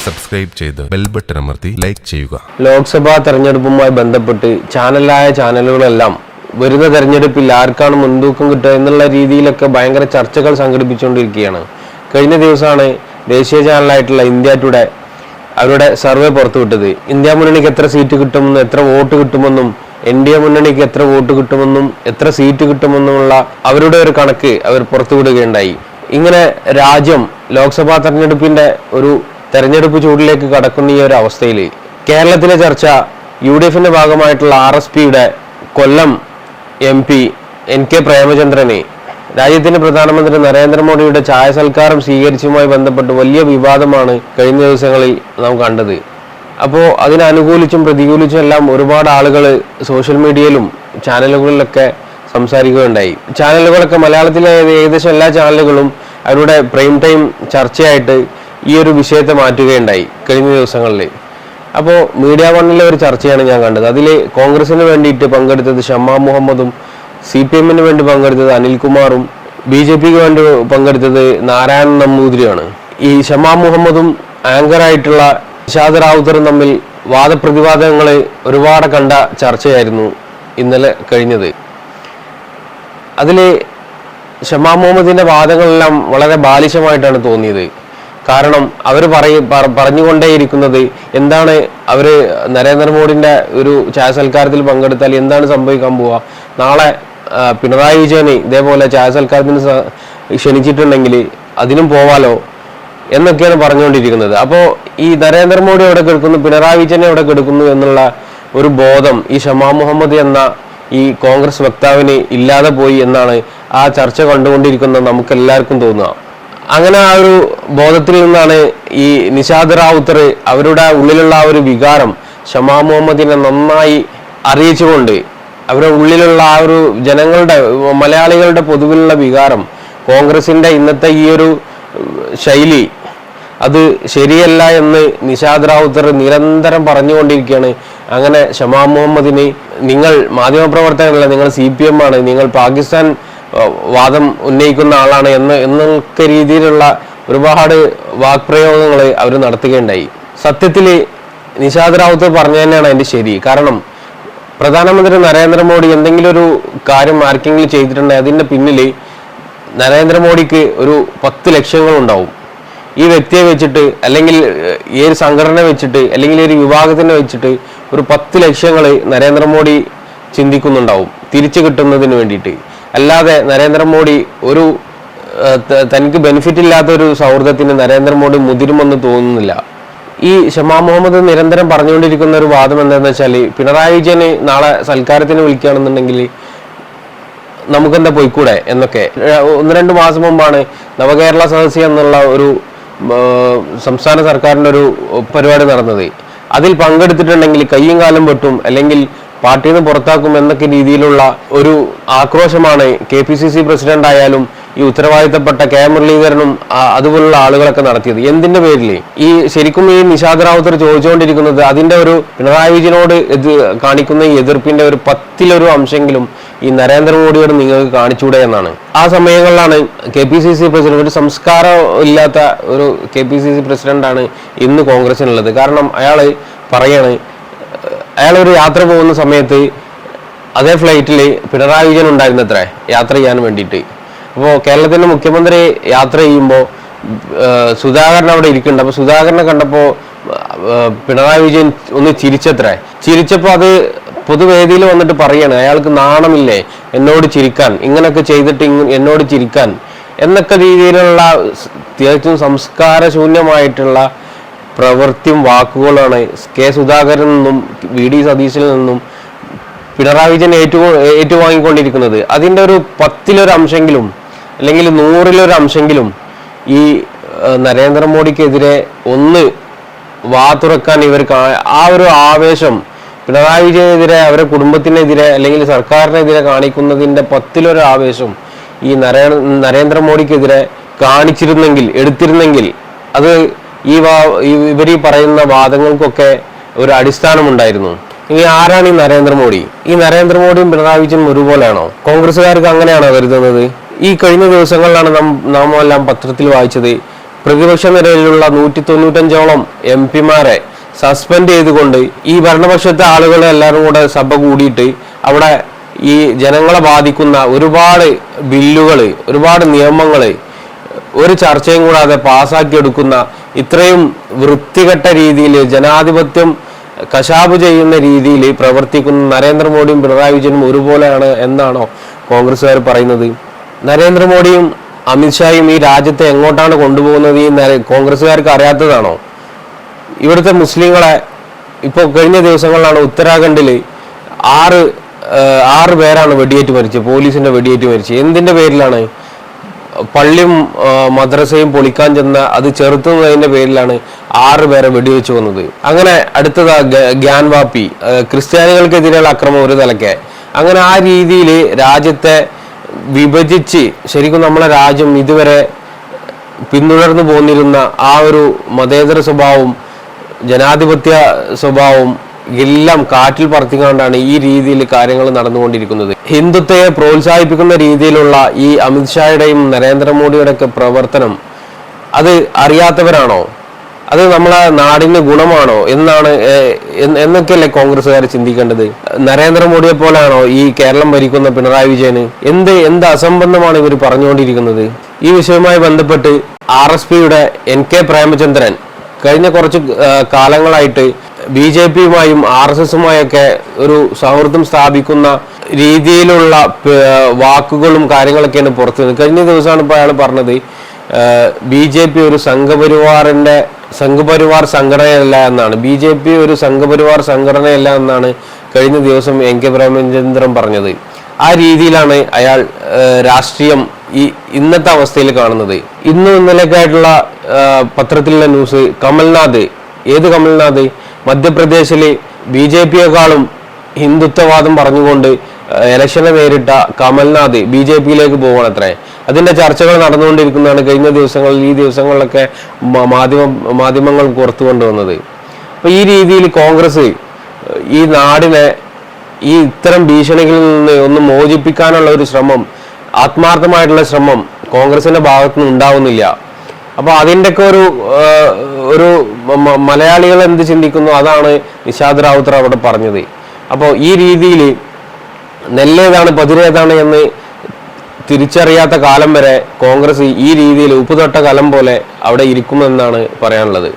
Subscribe ചെയ്ത് bell button അമർത്തി like ചെയ്യുക. ലോക്സഭാ തെരഞ്ഞെടുപ്പുമായി ബന്ധപ്പെട്ട് ചാനലുകളെല്ലാം വരുന്ന തെരഞ്ഞെടുപ്പിൽ ആർക്കാണ് മുൻതൂക്കം കിട്ടുക എന്നുള്ള രീതിയിലൊക്കെ ഭയങ്കര ചർച്ചകൾ സംഘടിപ്പിച്ചുകൊണ്ടിരിക്കുകയാണ്. കഴിഞ്ഞ ദിവസമാണ് ദേശീയ ചാനലായിട്ടുള്ള ഇന്ത്യ ടുഡേ അവരുടെ സർവേ പുറത്തുവിട്ടത്. ഇന്ത്യ മുന്നണിക്ക് എത്ര സീറ്റ് കിട്ടുമെന്നും എത്ര വോട്ട് കിട്ടുമെന്നും NDA മുന്നണിക്ക് എത്ര വോട്ട് കിട്ടുമെന്നും എത്ര സീറ്റ് കിട്ടുമെന്നുമുള്ള അവരുടെ ഒരു കണക്ക് അവർ പുറത്തുവിടുകയുണ്ടായി. ഇങ്ങനെ രാജ്യം ലോക്സഭാ തെരഞ്ഞെടുപ്പിന്റെ ഒരു തെരഞ്ഞെടുപ്പ് ചൂടിലേക്ക് കടക്കുന്ന ഈ ഒരു അവസ്ഥയിൽ കേരളത്തിലെ ചർച്ച UDFന്റെ ഭാഗമായിട്ടുള്ള RSPയുടെ കൊല്ലം MP NK പ്രേമചന്ദ്രനെ രാജ്യത്തിന്റെ പ്രധാനമന്ത്രി നരേന്ദ്രമോദിയുടെ ചായ സൽക്കാരം സ്വീകരിച്ചുമായി ബന്ധപ്പെട്ട് വലിയ വിവാദമാണ് കഴിഞ്ഞ ദിവസങ്ങളിൽ നാം കണ്ടത്. അപ്പോൾ അതിനനുകൂലിച്ചും പ്രതികൂലിച്ചും എല്ലാം ഒരുപാട് ആളുകൾ സോഷ്യൽ മീഡിയയിലും ചാനലുകളിലൊക്കെ സംസാരിക്കുകയുണ്ടായി. ചാനലുകളൊക്കെ മലയാളത്തിലെ ഏകദേശം എല്ലാ ചാനലുകളും അവരുടെ പ്രൈം ടൈം ചർച്ചയായിട്ട് ഈ ഒരു വിഷയത്തെ മാറ്റുകയുണ്ടായി കഴിഞ്ഞ ദിവസങ്ങളിൽ. അപ്പോൾ മീഡിയ വണ്ണിലെ ഒരു ചർച്ചയാണ് ഞാൻ കണ്ടത്. അതിൽ കോൺഗ്രസിന് വേണ്ടിയിട്ട് പങ്കെടുത്തത് ഷമ്മാ മുഹമ്മദും CPMന് വേണ്ടി പങ്കെടുത്തത് അനിൽകുമാറും BJPക്ക് വേണ്ടി പങ്കെടുത്തത് നാരായണൻ നമ്പൂതിരിയാണ്. ഈ ഷമ്മാ മുഹമ്മദും ആങ്കറായിട്ടുള്ള നിഷാദ് റാവുത്തറും തമ്മിൽ വാദപ്രതിവാദങ്ങൾ ഒരുപാട് കണ്ട ചർച്ചയായിരുന്നു ഇന്നലെ കഴിഞ്ഞത്. അതിൽ ഷമ്മാ മുഹമ്മദിന്റെ വാദങ്ങളെല്ലാം വളരെ ബാലിശമായിട്ടാണ് തോന്നിയത്. കാരണം അവർ പറഞ്ഞുകൊണ്ടേയിരിക്കുന്നത് എന്താണ്, അവർ നരേന്ദ്രമോദിന്റെ ഒരു ചായ സൽക്കാരത്തിൽ പങ്കെടുത്താൽ എന്താണ് സംഭവിക്കാൻ പോവുക, നാളെ പിണറായി വിജയനെ ഇതേപോലെ ചായ സൽക്കാരത്തിന് ക്ഷണിച്ചിട്ടുണ്ടെങ്കിൽ അതിനും പോവാലോ എന്നൊക്കെയാണ് പറഞ്ഞുകൊണ്ടിരിക്കുന്നത്. അപ്പോൾ ഈ നരേന്ദ്രമോദി എവിടെ കിടക്കുന്നു, പിണറായി വിജയനെ എവിടെ കിടക്കുന്നു എന്നുള്ള ഒരു ബോധം ഈ ഷമ്മാ മുഹമ്മദ് എന്ന ഈ കോൺഗ്രസ് വക്താവിന് ഇല്ലാതെ പോയി എന്നാണ് ആ ചർച്ച കണ്ടുകൊണ്ടിരിക്കുന്നത് നമുക്ക് എല്ലാവർക്കും തോന്നുക. അങ്ങനെ ആ ഒരു ബോധത്തിൽ നിന്നാണ് ഈ നിഷാദ് റാവുത്തർ അവരുടെ ഉള്ളിലുള്ള ആ ഒരു വികാരം ഷമ്മാ മുഹമ്മദിനെ നന്നായി അറിയിച്ചുകൊണ്ട് അവരുടെ ഉള്ളിലുള്ള ആ ഒരു ജനങ്ങളുടെ മലയാളികളുടെ പൊതുവിലുള്ള വികാരം കോൺഗ്രസിന്റെ ഇന്നത്തെ ഈ ഒരു ശൈലി അത് ശരിയല്ല എന്ന് നിഷാദ് റാവുത്തർ നിരന്തരം പറഞ്ഞുകൊണ്ടിരിക്കുകയാണ്. അങ്ങനെ ഷമ്മാ മുഹമ്മദിന് നിങ്ങൾ മാധ്യമപ്രവർത്തകരല്ല, നിങ്ങൾ CPM ആണ്, നിങ്ങൾ പാകിസ്ഥാൻ വാദം ഉന്നയിക്കുന്ന ആളാണ് എന്നൊക്കെ രീതിയിലുള്ള ഒരുപാട് വാക്പ്രയോഗങ്ങൾ അവർ നടത്തുകയുണ്ടായി. സത്യത്തിൽ നിഷാദ് റാവുത്തർ പറഞ്ഞു തന്നെയാണ് അതിൻ്റെ ശരി. കാരണം പ്രധാനമന്ത്രി നരേന്ദ്രമോദി എന്തെങ്കിലും ഒരു കാര്യം ആർക്കെങ്കിലും ചെയ്തിട്ടുണ്ടെങ്കിൽ അതിൻ്റെ പിന്നിൽ നരേന്ദ്രമോദിക്ക് ഒരു 10 ലക്ഷ്യങ്ങളുണ്ടാവും. ഈ വ്യക്തിയെ വെച്ചിട്ട് അല്ലെങ്കിൽ ഈ ഒരു സംഘടന വെച്ചിട്ട് അല്ലെങ്കിൽ ഒരു വിഭാഗത്തിനെ വെച്ചിട്ട് ഒരു 10 ലക്ഷ്യങ്ങൾ നരേന്ദ്രമോദി ചിന്തിക്കുന്നുണ്ടാവും തിരിച്ചു കിട്ടുന്നതിന് വേണ്ടിയിട്ട്. അല്ലാതെ നരേന്ദ്രമോദി ഒരു തനിക്ക് ബെനിഫിറ്റ് ഇല്ലാത്ത ഒരു സൗഹൃദത്തിന് നരേന്ദ്രമോദി മുതിരുമെന്ന് തോന്നുന്നില്ല. ഈ ഷമ്മാ മുഹമ്മദ് നിരന്തരം പറഞ്ഞുകൊണ്ടിരിക്കുന്ന ഒരു വാദം എന്താണെന്ന് വെച്ചാൽ പിണറായി വിജയന് നാളെ സൽക്കാരത്തിന് വിളിക്കുകയാണെന്നുണ്ടെങ്കിൽ നമുക്കെന്താ പോയിക്കൂടെ എന്നൊക്കെ. 1-2 മാസം മുമ്പാണ് നവകേരള സദസ്സ് എന്നുള്ള ഒരു സംസ്ഥാന സർക്കാരിൻ്റെ ഒരു പരിപാടി നടന്നത്. അതിൽ പങ്കെടുത്തിട്ടുണ്ടെങ്കിൽ കയ്യും കാലും വെട്ടും അല്ലെങ്കിൽ പാർട്ടിയിൽ നിന്ന് പുറത്താക്കും എന്നൊക്കെ രീതിയിലുള്ള ഒരു ആക്രോശമാണ് KPCC പ്രസിഡന്റ് ആയാലും ഈ ഉത്തരവാദിത്തപ്പെട്ട K മുരളീധരനും അതുപോലുള്ള ആളുകളൊക്കെ നടത്തിയത്. എന്തിന്റെ പേരിൽ ഈ ശരിക്കും ഈ നിഷാദ് റാവുത്തർ ചോദിച്ചുകൊണ്ടിരിക്കുന്നത് അതിന്റെ ഒരു പിണറായി വിജയനോട് കാണിക്കുന്ന ഈ എതിർപ്പിന്റെ ഒരു 10-ലൊരു അംശമെങ്കിലും ഈ നരേന്ദ്രമോദിയോട് നിങ്ങൾക്ക് കാണിച്ചൂടെ എന്നാണ്. ആ സമയങ്ങളിലാണ് KPCC പ്രസിഡന്റ്, ഒരു സംസ്കാരം ഇല്ലാത്ത ഒരു KPCC പ്രസിഡന്റാണ് ഇന്ന് കോൺഗ്രസിനുള്ളത്. കാരണം അയാളൊരു യാത്ര പോകുന്ന സമയത്ത് അതേ ഫ്ലൈറ്റിൽ പിണറായി വിജയൻ ഉണ്ടായിരുന്നത്രേ യാത്ര ചെയ്യാൻ വേണ്ടിയിട്ട്. അപ്പോൾ കേരളത്തിന്റെ മുഖ്യമന്ത്രി യാത്ര ചെയ്യുമ്പോൾ സുധാകരൻ അവിടെ ഇരിക്കുന്നുണ്ട്. അപ്പോൾ സുധാകരനെ കണ്ടപ്പോൾ പിണറായി വിജയൻ ഒന്ന് ചിരിച്ചപ്പോൾ അത് പൊതുവേദിയിൽ വന്നിട്ട് പറയാണ്, അയാൾക്ക് നാണമില്ലേ എന്നോട് ചിരിക്കാൻ, ഇങ്ങനൊക്കെ ചെയ്തിട്ട് എന്നോട് ചിരിക്കാൻ എന്നൊക്കെ രീതിയിലുള്ള തികച്ചും സംസ്കാരശൂന്യമായിട്ടുള്ള പ്രവൃത്തിയും വാക്കുകളാണ് K സുധാകരൻ നിന്നും VD സതീശനിൽ നിന്നും പിണറായി വിജയൻ ഏറ്റുവാങ്ങിക്കൊണ്ടിരിക്കുന്നത്. അതിൻ്റെ ഒരു 10-ലൊരു അംശമെങ്കിലും അല്ലെങ്കിൽ 100-ലൊരു അംശമെങ്കിലും ഈ നരേന്ദ്രമോദിക്കെതിരെ ഒന്ന് വാ തുറക്കാൻ ഇവർക്ക് ആ ഒരു ആവേശം പിണറായി വിജയനെതിരെ അവരുടെ കുടുംബത്തിനെതിരെ അല്ലെങ്കിൽ സർക്കാരിനെതിരെ കാണിക്കുന്നതിൻ്റെ 10-ലൊരു ആവേശം ഈ നരേന്ദ്രമോദിക്കെതിരെ എടുത്തിരുന്നെങ്കിൽ അത് ഇവർ പറയുന്ന വാദങ്ങൾക്കൊക്കെ ഒരു അടിസ്ഥാനമുണ്ടായിരുന്നു. ഇനി ആരാണ് ഈ നരേന്ദ്രമോദി? ഈ നരേന്ദ്രമോദിയും പിണറായി വിജയനും ഒരുപോലെയാണോ? കോൺഗ്രസ്സുകാർക്ക് അങ്ങനെയാണോ കരുതുന്നത്? ഈ കഴിഞ്ഞ ദിവസങ്ങളിലാണ് നാം എല്ലാം പത്രത്തിൽ വായിച്ചത് പ്രതിപക്ഷ നിരയിലുള്ള 195ഓളം MP-മാരെ സസ്പെൻഡ് ചെയ്തുകൊണ്ട് ഈ ഭരണപക്ഷത്തെ ആളുകളെ എല്ലാവരും കൂടെ സഭ കൂടിയിട്ട് അവിടെ ഈ ജനങ്ങളെ ബാധിക്കുന്ന ഒരുപാട് ബില്ലുകൾ, ഒരുപാട് നിയമങ്ങൾ ഒരു ചർച്ചയും കൂടാതെ പാസ്സാക്കിയെടുക്കുന്ന ഇത്രയും വൃത്തികെട്ട രീതിയിൽ ജനാധിപത്യം കശാപ്പ് ചെയ്യുന്ന രീതിയിൽ പ്രവർത്തിക്കുന്ന നരേന്ദ്രമോദിയും പിണറായി വിജയനും ഒരുപോലെയാണ് എന്നാണോ കോൺഗ്രസ്സുകാർ പറയുന്നത്? നരേന്ദ്രമോദിയും അമിത്ഷായും ഈ രാജ്യത്തെ എങ്ങോട്ടാണ് കൊണ്ടുപോകുന്നത് ഈ കോൺഗ്രസ്സുകാർക്ക് അറിയാത്തതാണോ? ഇവിടുത്തെ മുസ്ലിങ്ങളെ ഇപ്പോൾ കഴിഞ്ഞ ദിവസങ്ങളിലാണ് ഉത്തരാഖണ്ഡിൽ ആറ് പേരാണ് വെടിയേറ്റ് മരിച്ചത്, പോലീസിന്റെ വെടിയേറ്റ് മരിച്ചത്. എന്തിന്റെ പേരിലാണ്? പള്ളിയും മദ്രസയും പൊളിക്കാൻ ചെന്ന അത് ചെറുത്തുന്നതിന്റെ പേരിലാണ് 6 പേരെ വെടിവെച്ച് വന്നത്. അങ്ങനെ അടുത്തത് ഗ്യാൻവാപ്പി, ക്രിസ്ത്യാനികൾക്കെതിരെയുള്ള അക്രമം ഒരു തലക്കെ. അങ്ങനെ ആ രീതിയിൽ രാജ്യത്തെ വിഭജിച്ച് ശരിക്കും നമ്മളെ രാജ്യം ഇതുവരെ പിന്തുടർന്നു പോന്നിരുന്ന ആ ഒരു മതേതര സ്വഭാവവും ജനാധിപത്യ സ്വഭാവവും എല്ലാം കാറ്റിൽ പറത്തിക്കൊണ്ടാണ് ഈ രീതിയിൽ കാര്യങ്ങൾ നടന്നുകൊണ്ടിരിക്കുന്നത്. ഹിന്ദുത്വയെ പ്രോത്സാഹിപ്പിക്കുന്ന രീതിയിലുള്ള ഈ അമിത്ഷായുടെയും നരേന്ദ്രമോദിയുടെ ഒക്കെ പ്രവർത്തനം അത് അറിയാത്തവരാണോ? അത് നമ്മളെ നാടിന് ഗുണമാണോ എന്നൊക്കെയല്ലേ കോൺഗ്രസ്സുകാർ ചിന്തിക്കേണ്ടത്? നരേന്ദ്രമോദിയെ പോലെയാണോ ഈ കേരളം ഭരിക്കുന്ന പിണറായി വിജയന്? എന്ത് അസംബന്ധമാണ് ഇവർ പറഞ്ഞുകൊണ്ടിരിക്കുന്നത്? ഈ വിഷയവുമായി ബന്ധപ്പെട്ട് RSPയുടെ NK പ്രേമചന്ദ്രൻ കഴിഞ്ഞ കുറച്ച് കാലങ്ങളായിട്ട് BJPയുമായും RSSുമായൊക്കെ ഒരു സൗഹൃദം സ്ഥാപിക്കുന്ന രീതിയിലുള്ള വാക്കുകളും കാര്യങ്ങളൊക്കെയാണ് പുറത്തു വരുന്നത്. കഴിഞ്ഞ ദിവസമാണ് ഇപ്പോൾ അയാൾ പറഞ്ഞത് BJP ഒരു സംഘപരിവാർ സംഘടനയല്ല എന്നാണ്. BJP ഒരു സംഘപരിവാർ സംഘടനയല്ല എന്നാണ് കഴിഞ്ഞ ദിവസം NK പ്രേമചന്ദ്രൻ പറഞ്ഞത്. ആ രീതിയിലാണ് അയാൾ രാഷ്ട്രീയം ഇന്നത്തെ അവസ്ഥയിൽ കാണുന്നത്. ഇന്നലെയൊക്കെയായിട്ടുള്ള പത്രത്തിലുള്ള ന്യൂസ്, കമൽനാഥ് മധ്യപ്രദേശില് BJPയെക്കാളും ഹിന്ദുത്വവാദം പറഞ്ഞുകൊണ്ട് ഇലക്ഷനെ നേരിട്ട കമൽനാഥ് BJPയിലേക്ക് പോകണത്രേ. അതിന്റെ ചർച്ചകൾ നടന്നുകൊണ്ടിരിക്കുന്നതാണ് കഴിഞ്ഞ ദിവസങ്ങളിൽ. ഈ ദിവസങ്ങളിലൊക്കെ മാധ്യമങ്ങൾ പുറത്തു കൊണ്ടുവന്നത്. അപ്പൊ ഈ രീതിയിൽ കോൺഗ്രസ് ഈ നാടിനെ ഈ ഇത്തരം ഭീഷണികളിൽ നിന്ന് ഒന്ന് മോചിപ്പിക്കാനുള്ള ഒരു ശ്രമം, ആത്മാർത്ഥമായിട്ടുള്ള ശ്രമം കോൺഗ്രസിന്റെ ഭാഗത്തുനിന്ന് ഉണ്ടാവുന്നില്ല. അപ്പൊ അതിൻ്റെയൊക്കെ ഒരു മലയാളികൾ എന്ത് ചിന്തിക്കുന്നു അതാണ് നിഷാദ് റാവുത്തർ അവിടെ പറഞ്ഞത്. അപ്പോൾ ഈ രീതിയിൽ നെല്ലേതാണ് പതിരേതാണ് എന്ന് തിരിച്ചറിയാത്ത കാലം വരെ കോൺഗ്രസ് ഈ രീതിയിൽ ഉപ്പുതൊട്ട കലം പോലെ അവിടെ ഇരിക്കുമെന്നാണ് പറയാനുള്ളത്.